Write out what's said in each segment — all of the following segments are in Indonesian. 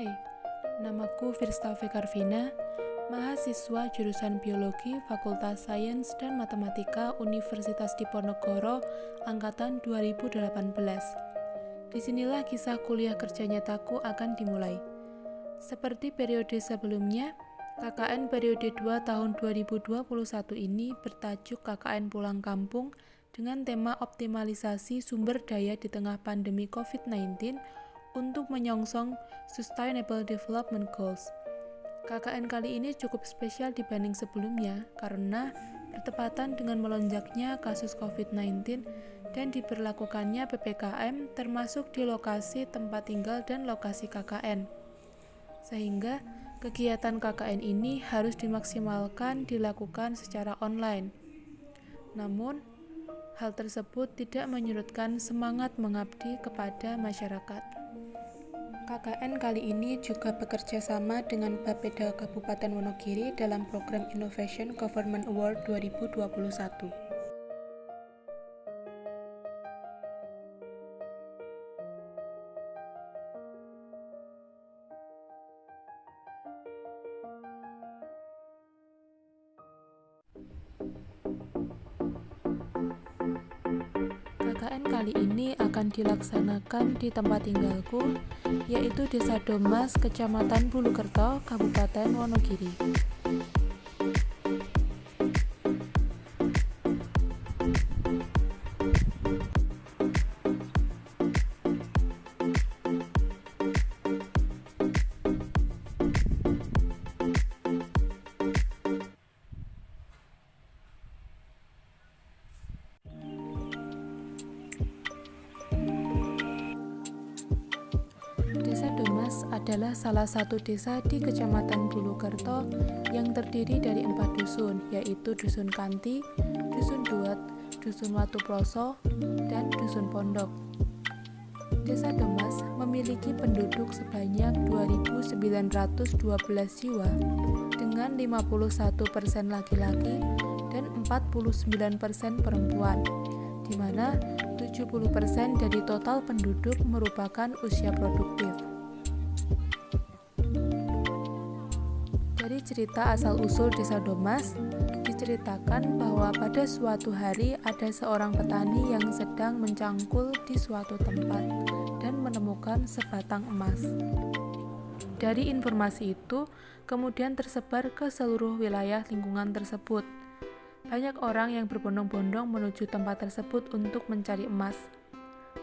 Hai, namaku Firsta Karvina, mahasiswa jurusan Biologi Fakultas Sains dan Matematika Universitas Diponegoro Angkatan 2018. Disinilah kisah kuliah kerja nyataku akan dimulai. Seperti periode sebelumnya, KKN periode 2 tahun 2021 ini bertajuk KKN Pulang Kampung dengan tema optimalisasi sumber daya di tengah pandemi COVID-19 untuk menyongsong Sustainable Development Goals. KKN kali ini cukup spesial dibanding sebelumnya karena bertepatan dengan melonjaknya kasus COVID-19 dan diberlakukannya PPKM termasuk di lokasi tempat tinggal dan lokasi KKN. Sehingga kegiatan KKN ini harus dimaksimalkan dilakukan secara online. Namun, hal tersebut tidak menyurutkan semangat mengabdi kepada masyarakat. KKN kali ini juga bekerja sama dengan Bapeda Kabupaten Wonogiri dalam program Innovation Government Award 2021. KKN kali ini akan dilaksanakan di tempat tinggalku, yaitu Desa Domas, Kecamatan Bulukerto, Kabupaten Wonogiri. Desa Domas adalah salah satu desa di Kecamatan Bulukerto yang terdiri dari 4 dusun, yaitu Dusun Kanti, Dusun Duet, Dusun Watu Ploso, dan Dusun Pondok. Desa Domas memiliki penduduk sebanyak 2.912 jiwa dengan 51% laki-laki dan 49% perempuan, di mana 70% dari total penduduk merupakan usia produktif. Dari cerita asal-usul Desa Domas, diceritakan bahwa pada suatu hari ada seorang petani yang sedang mencangkul di suatu tempat dan menemukan sebatang emas. Dari informasi itu, kemudian tersebar ke seluruh wilayah lingkungan tersebut. Banyak orang yang berbondong-bondong menuju tempat tersebut untuk mencari emas.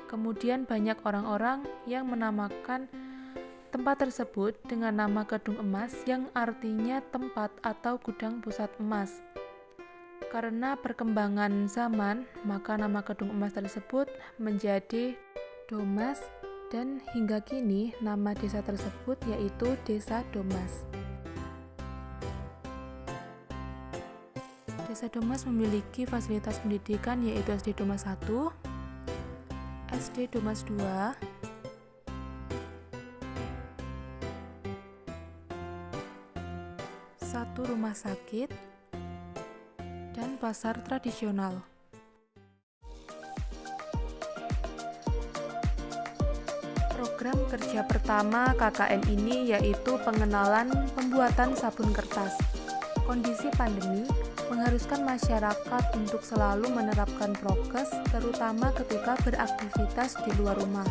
Kemudian banyak orang-orang yang menamakan tempat tersebut dengan nama Kedung Emas yang artinya tempat atau gudang pusat emas. Karena perkembangan zaman, maka nama Kedung Emas tersebut menjadi Domas dan hingga kini nama desa tersebut yaitu Desa Domas. Desa Domas memiliki fasilitas pendidikan yaitu SD Domas 1, SD Domas 2, satu rumah sakit, dan pasar tradisional. Program kerja pertama KKN ini yaitu pengenalan pembuatan sabun kertas. Kondisi pandemi mengharuskan masyarakat untuk selalu menerapkan prokes, terutama ketika beraktivitas di luar rumah.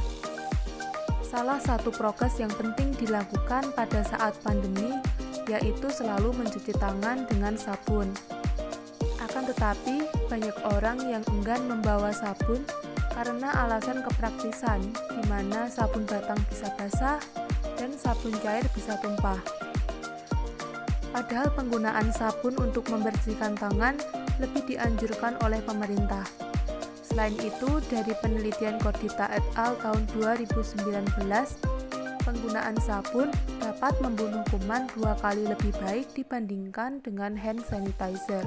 Salah satu prokes yang penting dilakukan pada saat pandemi yaitu selalu mencuci tangan dengan sabun. Akan tetapi, banyak orang yang enggan membawa sabun karena alasan kepraktisan, di mana sabun batang bisa basah dan sabun cair bisa tumpah. Padahal penggunaan sabun untuk membersihkan tangan lebih dianjurkan oleh pemerintah. Selain itu, dari penelitian Kodita et al. Tahun 2019, penggunaan sabun dapat membunuh kuman 2 kali lebih baik dibandingkan dengan hand sanitizer.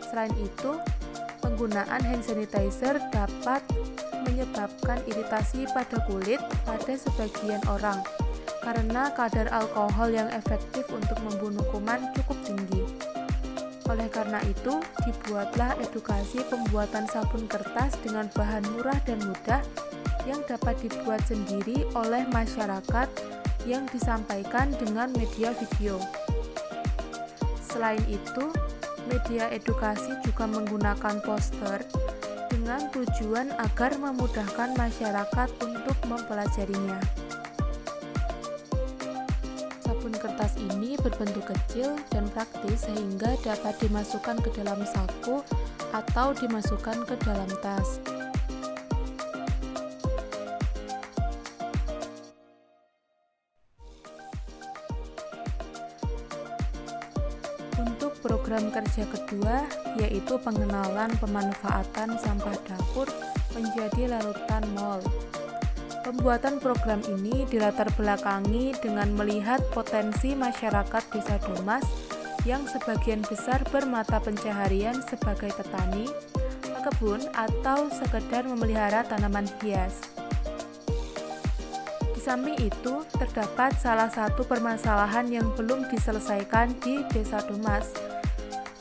Selain itu, penggunaan hand sanitizer dapat menyebabkan iritasi pada kulit pada sebagian orang, karena kadar alkohol yang efektif untuk membunuh kuman cukup tinggi. Oleh karena itu, dibuatlah edukasi pembuatan sabun kertas dengan bahan murah dan mudah yang dapat dibuat sendiri oleh masyarakat yang disampaikan dengan media video. Selain itu, media edukasi juga menggunakan poster dengan tujuan agar memudahkan masyarakat untuk mempelajarinya. Sabun kertas ini berbentuk kecil dan praktis sehingga dapat dimasukkan ke dalam saku atau dimasukkan ke dalam tas. Untuk program kerja kedua, yaitu pengenalan pemanfaatan sampah dapur menjadi larutan MOL. Pembuatan program ini dilatar belakangi dengan melihat potensi masyarakat Desa Domas yang sebagian besar bermata pencaharian sebagai petani, pekebun, atau sekedar memelihara tanaman hias. Di samping itu, terdapat salah satu permasalahan yang belum diselesaikan di Desa Domas,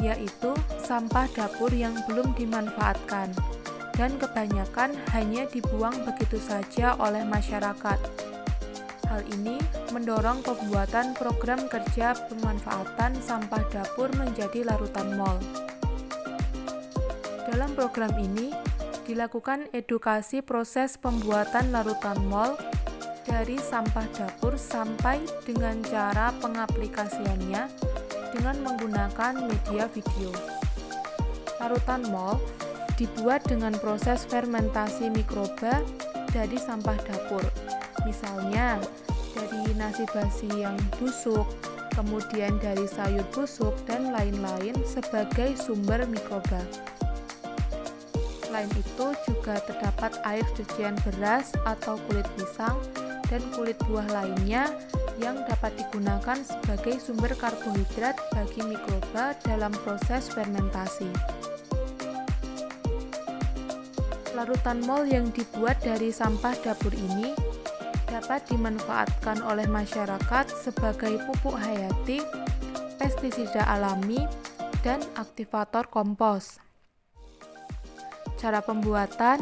yaitu sampah dapur yang belum dimanfaatkan dan kebanyakan hanya dibuang begitu saja oleh masyarakat. Hal ini mendorong pembuatan program kerja pemanfaatan sampah dapur menjadi larutan MOL. Dalam program ini, dilakukan edukasi proses pembuatan larutan MOL dari sampah dapur sampai dengan cara pengaplikasiannya dengan menggunakan media video. Larutan MOL dibuat dengan proses fermentasi mikroba dari sampah dapur, misalnya dari nasi basi yang busuk, kemudian dari sayur busuk, dan lain-lain sebagai sumber mikroba. Selain itu juga terdapat air cucian beras atau kulit pisang dan kulit buah lainnya yang dapat digunakan sebagai sumber karbohidrat bagi mikroba dalam proses fermentasi. Larutan MOL yang dibuat dari sampah dapur ini dapat dimanfaatkan oleh masyarakat sebagai pupuk hayati, pestisida alami, dan aktivator kompos. Cara pembuatan,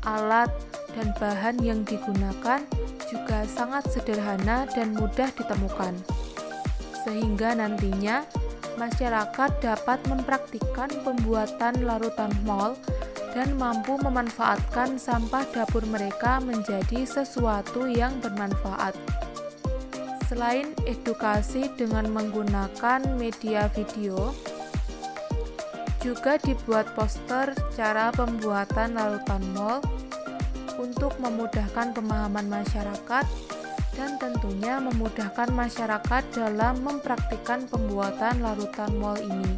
alat, dan bahan yang digunakan juga sangat sederhana dan mudah ditemukan, sehingga nantinya masyarakat dapat mempraktikkan pembuatan larutan MOL dan mampu memanfaatkan sampah dapur mereka menjadi sesuatu yang bermanfaat. Selain edukasi dengan menggunakan media video, juga dibuat poster cara pembuatan larutan MOL untuk memudahkan pemahaman masyarakat dan tentunya memudahkan masyarakat dalam mempraktikkan pembuatan larutan MOL ini.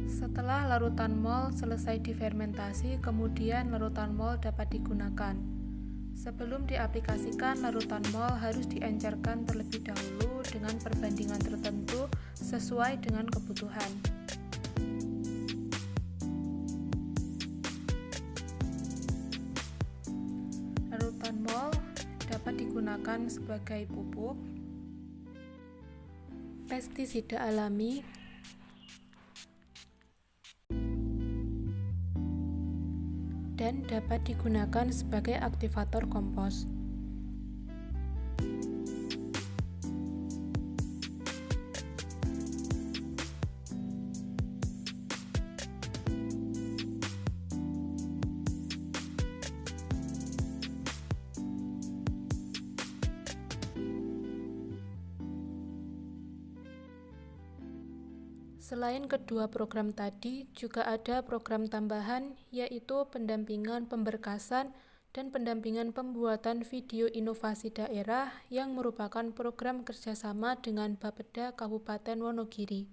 Setelah larutan MOL selesai difermentasi, kemudian larutan MOL dapat digunakan. Sebelum diaplikasikan, larutan MOL harus diencerkan terlebih dahulu dengan perbandingan tertentu sesuai dengan kebutuhan. Larutan MOL dapat digunakan sebagai pupuk, pestisida alami, dan dapat digunakan sebagai aktivator kompos. Selain kedua program tadi, juga ada program tambahan, yaitu pendampingan pemberkasan dan pendampingan pembuatan video inovasi daerah yang merupakan program kerjasama dengan Bapeda Kabupaten Wonogiri.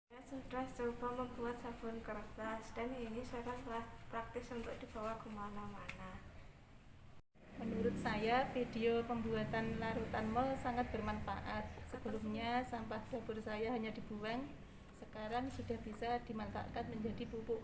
Saya sudah coba membuat sabun kertas dan ini sangat praktis untuk dibawa kemana-mana. Menurut saya, video pembuatan larutan MOL sangat bermanfaat. Sebelumnya, sampah dapur saya hanya dibuang, sekarang sudah bisa dimanfaatkan menjadi pupuk.